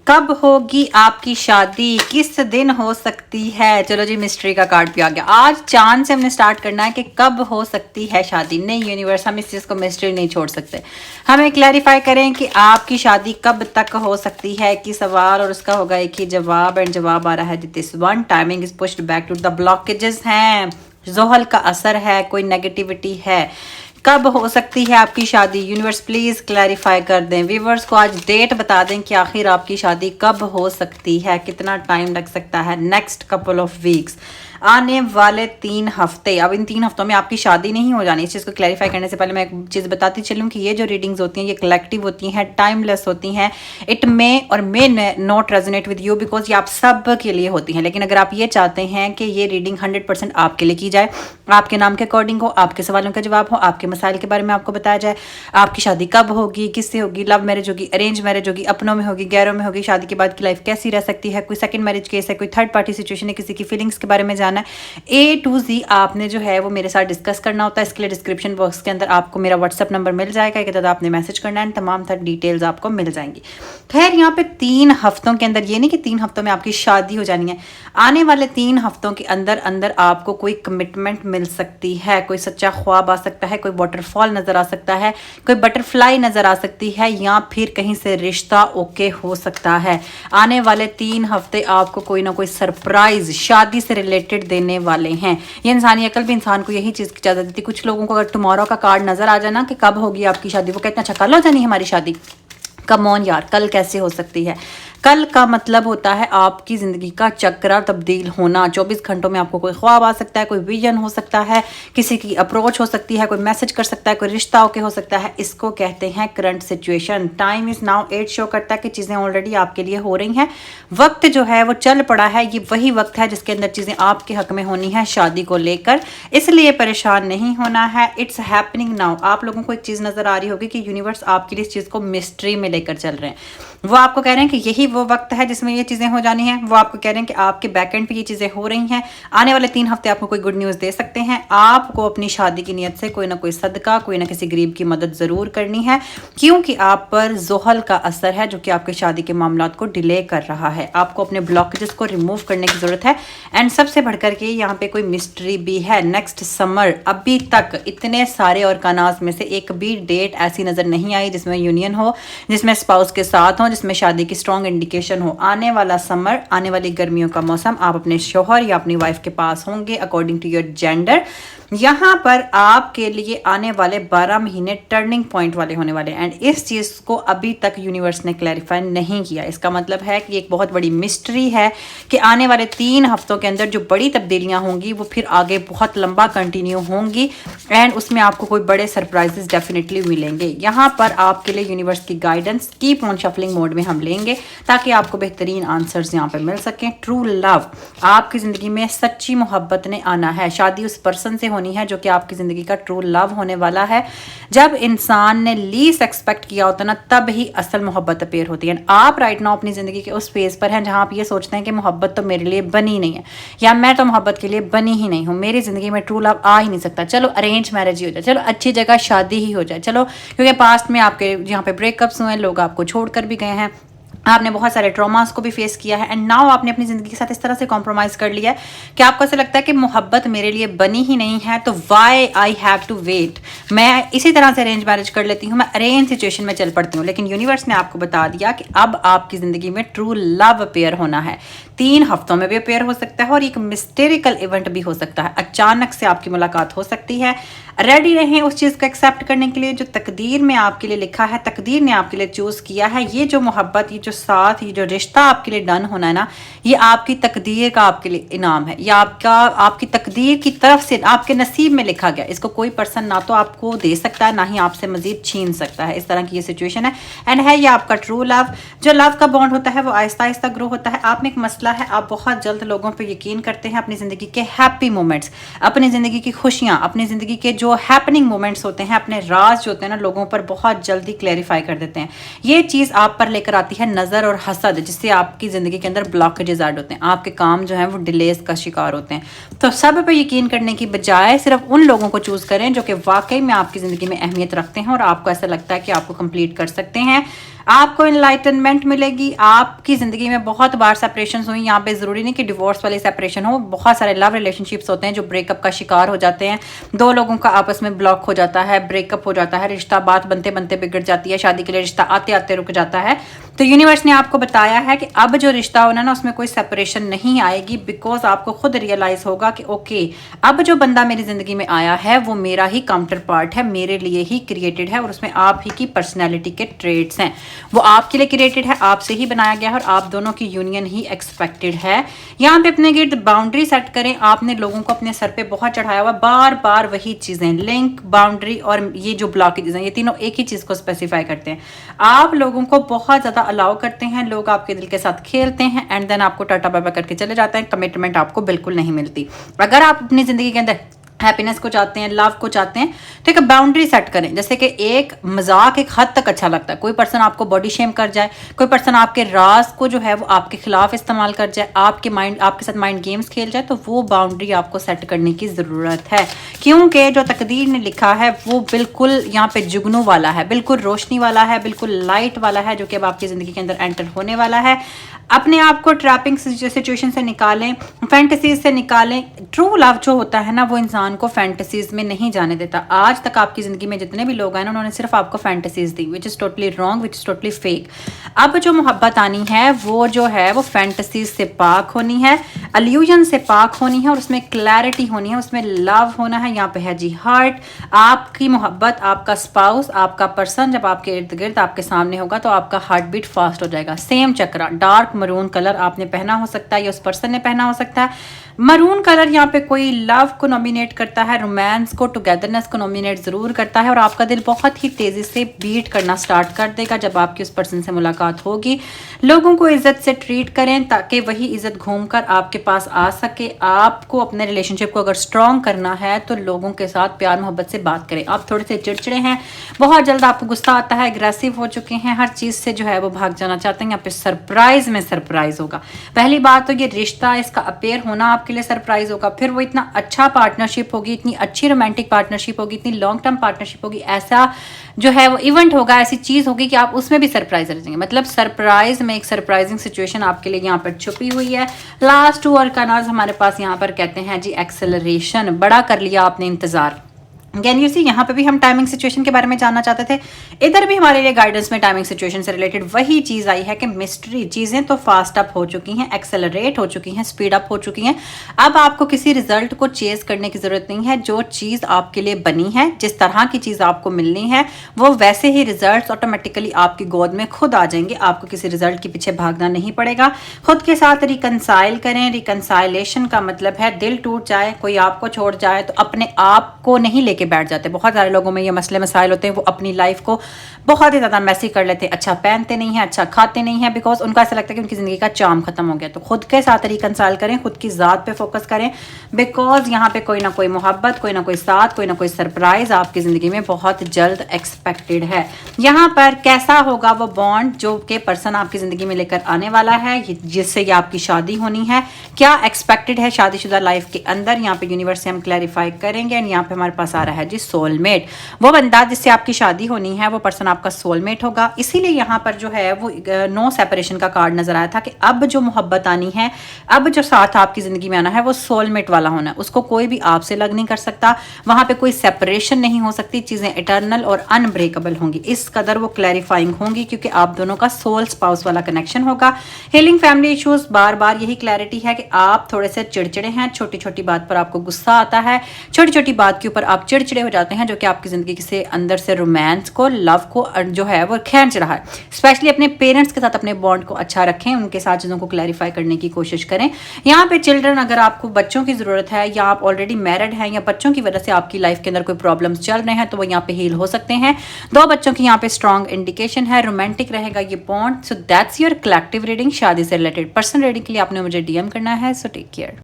कब होगी आपकी शादी, किस दिन हो सकती है। चलो जी, मिस्ट्री का कार्ड भी आ गया। आज चांद से हमने स्टार्ट करना है कि कब हो सकती है शादी। नहीं यूनिवर्स, हम इस चीज़ को मिस्ट्री नहीं छोड़ सकते। हमें क्लैरिफाई करें कि आपकी शादी कब तक हो सकती है कि सवाल, और उसका होगा एक ही जवाब। एंड जवाब आ रहा है this one, timing is pushed back to the blockages हैं, जोहल का असर है, कोई नेगेटिविटी है। कब हो सकती है आपकी शादी, यूनिवर्स प्लीज क्लैरिफाई कर दें। व्यूवर्स को आज डेट बता दें कि आखिर आपकी शादी कब हो सकती है, कितना टाइम लग सकता है। नेक्स्ट कपल ऑफ वीक्स, आने वाले 3 हफ्ते। अब इन 3 हफ्तों में आपकी शादी नहीं हो जानी। इस चीज़ को क्लैरिफाई करने से पहले मैं एक चीज़ बताती चलूँ कि ये जो रीडिंग्स होती हैं ये कलेक्टिव होती हैं, टाइमलेस होती हैं। इट मे और may not resonate with you because ये आप सब के लिए होती हैं। लेकिन अगर आप ये चाहते हैं कि ये रीडिंग 100% आपके लिए की जाए, आपके नाम के अकॉर्डिंग हो, आपके सवालों का जवाब हो, आपके मसाइल के बारे में आपको बताया जाए, आपकी शादी कब होगी, किससे होगी, लव मैरिज होगी, अरेंज मैरिज होगी, अपनों में होगी, गैरों में होगी, शादी के बाद की लाइफ कैसी रह सकती है, कोई सेकंड मैरिज केस है, कोई थर्ड पार्टी सिचुएशन है, किसी की फीलिंग्स के बारे में जाना है, A to Z आपने जो है वो मेरे साथ डिस्कस करना होता है। इसके लिए डिस्क्रिप्शन बॉक्स के अंदर आपको मेरा व्हाट्सअप नंबर मिल जाएगा, एक तदा आपने मैसेज करना है, तमाम तरह डिटेल्स आपको मिल जाएंगी। खैर यहाँ पे 3 हफ्तों के अंदर, ये नहीं कि 3 हफ्तों में आपकी शादी हो जानी है, आने वाले 3 हफ्तों के अंदर अंदर आपको कोई कमिटमेंट मिल सकती है, कोई सच्चा ख्वाब आ सकता है, कोई वाटरफॉल नजर आ सकता है, कोई बटरफ्लाई नजर आ सकती है, या फिर कहीं से रिश्ता ओके हो सकता है। आने वाले 3 हफ्ते आपको कोई ना कोई सरप्राइज शादी से रिलेटेड देने वाले हैं। ये इंसानी अकल भी इंसान को यही चीज की इजाजत देती है। कुछ लोगों को अगर टुमारो का कार्ड नजर आ जाए ना कि कब होगी आपकी शादी, वो कहते हैं अच्छा कल हो जानी हमारी शादी। कम ऑन यार, कल कैसे हो सकती है। कल का मतलब होता है आपकी ज़िंदगी का चक्र तब्दील होना। 24 घंटों में आपको कोई ख्वाब आ सकता है, कोई विजन हो सकता है, किसी की अप्रोच हो सकती है, कोई मैसेज कर सकता है, कोई रिश्ता ओके हो सकता है। इसको कहते हैं current situation. Time is now 8 show करता है कि चीज़ें ऑलरेडी आपके लिए हो रही हैं। वक्त जो है वो चल पड़ा है, ये वही वक्त है जिसके अंदर चीज़ें आपके हक में होनी है शादी को लेकर। इसलिए परेशान नहीं होना है, इट्स हैपनिंग नाउ। आप लोगों को एक चीज़ नज़र आ रही होगी कि यूनिवर्स आपके लिए इस चीज़ को मिस्ट्री में लेकर चल रहे हैं। वो आपको कह रहे हैं कि यही वो वक्त है जिसमें ये चीज़ें हो जानी हैं। वो आपको कह रहे हैं कि आपके बैक एंड पे ये चीज़ें हो रही हैं। आने वाले 3 हफ्ते आपको कोई गुड न्यूज़ दे सकते हैं। आपको अपनी शादी की नीयत से कोई ना कोई सदका, कोई ना किसी गरीब की मदद ज़रूर करनी है, क्योंकि आप पर जोहल का असर है जो कि आपके शादी के मामलात को डिले कर रहा है। आपको अपने ब्लॉकेजेस को रिमूव करने की ज़रूरत है। एंड सबसे बढ़कर के यहाँ पे कोई मिस्ट्री भी है। नेक्स्ट समर, अभी तक इतने सारे ऑर्गानाज में से एक भी डेट ऐसी नज़र नहीं आई जिसमें यूनियन हो, जिसमें स्पाउस के साथ हो, जिसमें शादी की स्ट्रॉन्ग इंडिकेशन हो। आने वाला समर, आने वाली गर्मियों का मौसम, आप अपने शोहर या अपनी वाइफ के पास होंगे अकॉर्डिंग टू योर जेंडर। यहाँ पर आपके लिए आने वाले 12 महीने टर्निंग पॉइंट वाले होने वाले हैं। एंड इस चीज़ को अभी तक यूनिवर्स ने क्लैरिफाई नहीं किया। इसका मतलब है कि एक बहुत बड़ी मिस्ट्री है कि आने वाले 3 हफ्तों के अंदर जो बड़ी तब्दीलियाँ होंगी वो फिर आगे बहुत लंबा कंटिन्यू होंगी। एंड उसमें आपको कोई बड़े सरप्राइजेस डेफिनेटली मिलेंगे। यहाँ पर आपके लिए यूनिवर्स की guidance keep on shuffling mode में हम लेंगे ताकि आपको बेहतरीन आंसर्स यहाँ पर मिल सकें। ट्रू लव, आपकी ज़िंदगी में सच्ची मोहब्बत ने आना है। शादी उस पर्सन से होनी है जो कि आपकी ज़िंदगी का ट्रू लव होने वाला है। जब इंसान ने लीस्ट एक्सपेक्ट किया होता ना, तब ही असल मोहब्बत अपेयर होती है। आप राइट नाउ अपनी ज़िंदगी के उस फेज़ पर हैं जहाँ आप ये सोचते हैं कि मोहब्बत तो मेरे लिए बनी नहीं है, या मैं तो मोहब्बत के लिए बनी ही नहीं हूँ, मेरी ज़िंदगी में ट्रू लव आ ही नहीं सकता। चलो अरेंज मैरिज ही हो जाए, चलो अच्छी जगह शादी ही हो जाए, चलो क्योंकि पास्ट में आपके यहाँ पे ब्रेकअप्स हुए, लोग आपको छोड़कर भी गए हैं, आपने बहुत सारे ट्रॉमास को भी फेस किया है। एंड नाउ आपने अपनी ज़िंदगी के साथ इस तरह से कॉम्प्रोमाइज़ कर लिया है कि आपको ऐसा लगता है कि मोहब्बत मेरे लिए बनी ही नहीं है, तो why I have to wait, मैं इसी तरह से अरेंज मैरिज कर लेती हूँ, मैं अरेंज सिचुएशन में चल पड़ती हूँ। लेकिन यूनिवर्स ने आपको बता दिया कि अब आपकी ज़िंदगी में ट्रू लव अपेयर होना है। 3 हफ्तों में भी अपेयर हो सकता है और एक मिस्टेरिकल इवेंट भी हो सकता है। अचानक से आपकी मुलाकात हो सकती है। रेडी रहें उस चीज़ को एक्सेप्ट करने के लिए जो तकदीर में आपके लिए लिखा है, तकदीर ने आपके लिए चूज़ किया है। ये जो मोहब्बत, ये जो साथ, ये जो रिश्ता आपके लिए डन होना है ना, ये आपकी तकदीर का आपके लिए इनाम है। ये आपकी तकदीर की तरफ से आपके नसीब में लिखा गया। इसको कोई पर्सन ना तो आपको दे सकता है, ना ही आपसे मजीद छीन सकता है। इस तरह की ये सिचुएशन है। एंड है ये आपका ट्रू लव। जो लव का बॉन्ड होता है वो आहिस्ता आहिस्ता ग्रो होता है। आप में एक मसला है, आप बहुत जल्द लोगों पर यकीन करते हैं। अपनी ज़िंदगी के हैप्पी मोमेंट्स, अपनी ज़िंदगी की खुशियाँ, अपनी ज़िंदगी के जो हैपनिंग मोमेंट्स होते हैं, अपने राज जो होते हैं ना, लोगों पर बहुत जल्दी क्लैरिफाई कर देते हैं। ये चीज़ आप पर लेकर आती है नज़र और हसद, जिससे आपकी ज़िंदगी के अंदर ब्लॉकेजेस ऐड होते हैं, आपके काम जो हैं वो डिलेस का शिकार होते हैं। तो सब पे यकीन करने की बजाय सिर्फ उन लोगों को चूज़ करें जो कि वाकई में आपकी ज़िंदगी में अहमियत रखते हैं और आपको ऐसा लगता है कि आपको कंप्लीट कर सकते हैं। आपको इनलाइटनमेंट मिलेगी। आपकी ज़िंदगी में बहुत बार सेपरेशंस हुई, यहाँ पे ज़रूरी नहीं कि डिवोर्स वाली सेपरेशन हो, बहुत सारे लव रिलेशनशिप्स होते हैं जो ब्रेकअप का शिकार हो जाते हैं। दो लोगों का आपस में ब्लॉक हो जाता है, ब्रेकअप हो जाता है, रिश्ता बात बनते बनते बिगड़ जाती है, शादी के लिए रिश्ता आते आते रुक जाता है। तो यूनिवर्स ने आपको बताया है कि अब जो रिश्ता होना ना उसमें कोई सेपरेशन नहीं आएगी, बिकॉज आपको खुद रियलाइज होगा कि ओके अब जो बंदा मेरी ज़िंदगी में आया है वो मेरा ही काउंटर पार्ट है, मेरे लिए ही क्रिएटेड है और उसमें आप ही की पर्सनैलिटी के ट्रेड्स हैं, वो आपके लिए क्रिएटेड है, आपसे ही बनाया गया है और आप दोनों की यूनियन ही एक्सपेक्टेड है। यहाँ पे अपने गिर्द बाउंड्री सेट करें। आपने लोगों को अपने सर पे बहुत चढ़ाया हुआ, बार बार वही चीज़ें, लिंक, बाउंड्री और ये जो ब्लॉकेज हैं, ये तीनों एक ही चीज़ को स्पेसिफाई करते हैं। आप लोगों को बहुत ज़्यादा अलाउ करते हैं, लोग आपके दिल के साथ खेलते हैं एंड देन आपको टाटा बाबा करके चले जाते हैं। कमिटमेंट आपको बिल्कुल नहीं मिलती। अगर आप अपनी ज़िंदगी के अंदर हैप्पीनेस को चाहते हैं, लव को चाहते हैं, तो एक बाउंड्री सेट करें। जैसे कि एक मजाक एक हद तक अच्छा लगता है, कोई पर्सन आपको बॉडी शेम कर जाए, कोई पर्सन आपके राज को जो है वो आपके खिलाफ इस्तेमाल कर जाए, आपके साथ माइंड गेम्स खेल जाए, तो वो बाउंड्री आपको सेट करने की ज़रूरत है। क्योंकि जो तकदीर ने लिखा है वो बिल्कुल यहाँ पे जुगनू वाला है, बिल्कुल रोशनी वाला है, बिल्कुल लाइट वाला है, जो कि अब आपकी ज़िंदगी के अंदर एंटर होने वाला है। अपने आप को ट्रैपिंग सिचुएशन से निकालें, फैंटेसीज से निकालें। ट्रू लव जो होता है ना वो इंसान को फैंटेसीज में नहीं जाने देता। आज तक आपकी ज़िंदगी में जितने भी लोग हैं उन्होंने सिर्फ आपको fantasies the, which is totally wrong, which is totally fake. अब जो मोहब्बत आनी है वो जो है वो फैंटेसीज से पाक होनी है, अल्यूजन से पाक होनी है और उसमें क्लैरिटी होनी है, उसमें लव होना है। यहाँ पे है जी हार्ट। आपकी मोहब्बत, आपका स्पाउस, आपका पर्सन जब आपके इर्द गिर्द आपके सामने होगा तो आपका हार्ट बीट फास्ट हो जाएगा। सेम चक्रा, डार्क मरून कलर आपने पहना हो सकता है या उस पर्सन ने पहना हो सकता है। मरून कलर यहाँ पे कोई लव को नॉमिनेट करता है, रोमांस को, टुगेदरनेस को नॉमिनेट ज़रूर करता है और आपका दिल बहुत ही तेज़ी से बीट करना स्टार्ट कर देगा जब आपकी उस पर्सन से मुलाकात होगी। लोगों को इज्जत से ट्रीट करें ताकि वही इज्जत घूमकर आपके पास आ सके। आपको अपने रिलेशनशिप को अगर स्ट्रॉन्ग करना है तो लोगों के साथ प्यार मोहब्बत से बात करें। आप थोड़े से चिड़चिड़े हैं, बहुत जल्द आपको गुस्सा आता है, एग्रेसिव हो चुके हैं, हर चीज़ से जो है वो भाग जाना चाहते हैं। यहाँ पे सरप्राइज में सरप्राइज होगा। पहली बात तो ये रिश्ता, इसका अपेयर होना आपके लिए सरप्राइज होगा। फिर वो इतना अच्छा पार्टनरशिप होगी, इतनी अच्छी रोमांटिक पार्टनरशिप होगी, इतनी लॉन्ग टर्म पार्टनरशिप होगी, ऐसा जो है वो इवेंट होगा, ऐसी चीज़ होगी कि आप उसमें भी सरप्राइज रह जाएंगे। मतलब सरप्राइज में एक सरप्राइजिंग सिचुएशन आपके लिए यहाँ पर छुपी हुई है। लास्ट 2 अरकानाज हमारे पास यहाँ पर कहते हैं जी एक्सेलरेशन, बड़ा कर लिया आपने इंतजार। कैन यू सी, यहाँ पे भी हम टाइमिंग सिचुएशन के बारे में जानना चाहते थे, इधर भी हमारे लिए गाइडेंस में टाइमिंग सिचुएशन से रिलेटेड वही चीज़ आई है कि मिस्ट्री, चीज़ें तो फास्ट अप हो चुकी हैं, एक्सेलरेट हो चुकी हैं, स्पीड अप हो चुकी हैं। अब आपको किसी रिजल्ट को चेज करने की ज़रूरत नहीं है। जो चीज़ आपके लिए बनी है, जिस तरह की चीज़ आपको मिलनी है, वो वैसे ही रिजल्ट ऑटोमेटिकली आपकी गोद में खुद आ जाएंगे। आपको किसी रिजल्ट के पीछे भागना नहीं पड़ेगा। खुद के साथ रिकनसाइल करें। रिकनसाइलेशन का मतलब है दिल टूट जाए, कोई आपको छोड़ जाए तो अपने आप को नहीं लेके बैठ जाते। बहुत सारे लोगों में ये मसले मसाइल होते हैं, वो अपनी लाइफ को बहुत ही ज़्यादा मैसी कर लेते हैं। अच्छा पहनते नहीं हैं, अच्छा खाते नहीं हैं, बिकॉज उनका ऐसा लगता है कि उनकी ज़िंदगी का चार्म खत्म हो गया। तो खुद के साथ रिकनसाइल करें, खुद की ज़ात पे फोकस करें, बिकॉज यहाँ पे कोई ना कोई मोहब्बत, कोई ना कोई साथ, कोई ना कोई सरप्राइज आपकी ज़िंदगी में बहुत जल्द एक्सपेक्टेड है। यहाँ पर कैसा होगा वो बॉन्ड जो कि पर्सन आपकी ज़िंदगी में लेकर आने वाला है, जिससे ये आपकी शादी होनी है, क्या एक्सपेक्टेड है शादीशुदा लाइफ के अंदर, यहाँ पे यूनिवर्स से हम क्लैरिफाई करेंगे। एंड यहाँ पे हमारे पास आ रहा है जी सोलमेट। वो बंदा जिससे आपकी शादी होनी है वो पर्सन आपका सोलमेट होगा। इसीलिए यहाँ पर जो है वो नो सेपरेशन का कार्ड नजर आया था कि अब जो मोहब्बत आनी है, अब जो साथ आपकी जिंदगी में आना है वो सोलमेट वाला होना है। उसको कोई भी आपसे लग नहीं कर सकता, वहां पे कोई सेपरेशन नहीं हो सकती, चीजें इटर्नल और अनब्रेकेबल होंगी। इस कदर वो क्लैरिफाइंग होंगी क्योंकि आप दोनों का सोल स्पाउस वाला कनेक्शन होगा। हीलिंग फैमिली इश्यूज, बार बार यही क्लैरिटी है कि आप थोड़े से चिड़चिड़े हैं, छोटी छोटी बात पर आपको गुस्सा आता है, छोटी छोटी बात के ऊपर आप चिड़चिड़े हो जाते हैं, जो कि आपकी जिंदगी से अंदर से रोमांस को, लव को जो है वो खींच रहा है। स्पेशली अपने पेरेंट्स के साथ अपने बॉन्ड को अच्छा रखें, उनके साथ चीज़ों को क्लैरिफाई करने की कोशिश करें। यहाँ पे चिल्ड्रन, अगर आपको बच्चों की ज़रूरत है या आप ऑलरेडी मैरिड हैं या बच्चों की वजह से आपकी लाइफ के अंदर कोई प्रॉब्लम्स चल रहे हैं तो वो यहाँ पे हील हो सकते हैं। 2 बच्चों की यहाँ पे स्ट्रॉन्ग इंडिकेशन है, रोमांटिक रहेगा ये bond. So that's your collective reading. शादी से रिलेटेड पर्सनल रीडिंग के लिए आपने मुझे DM करना है। So take care.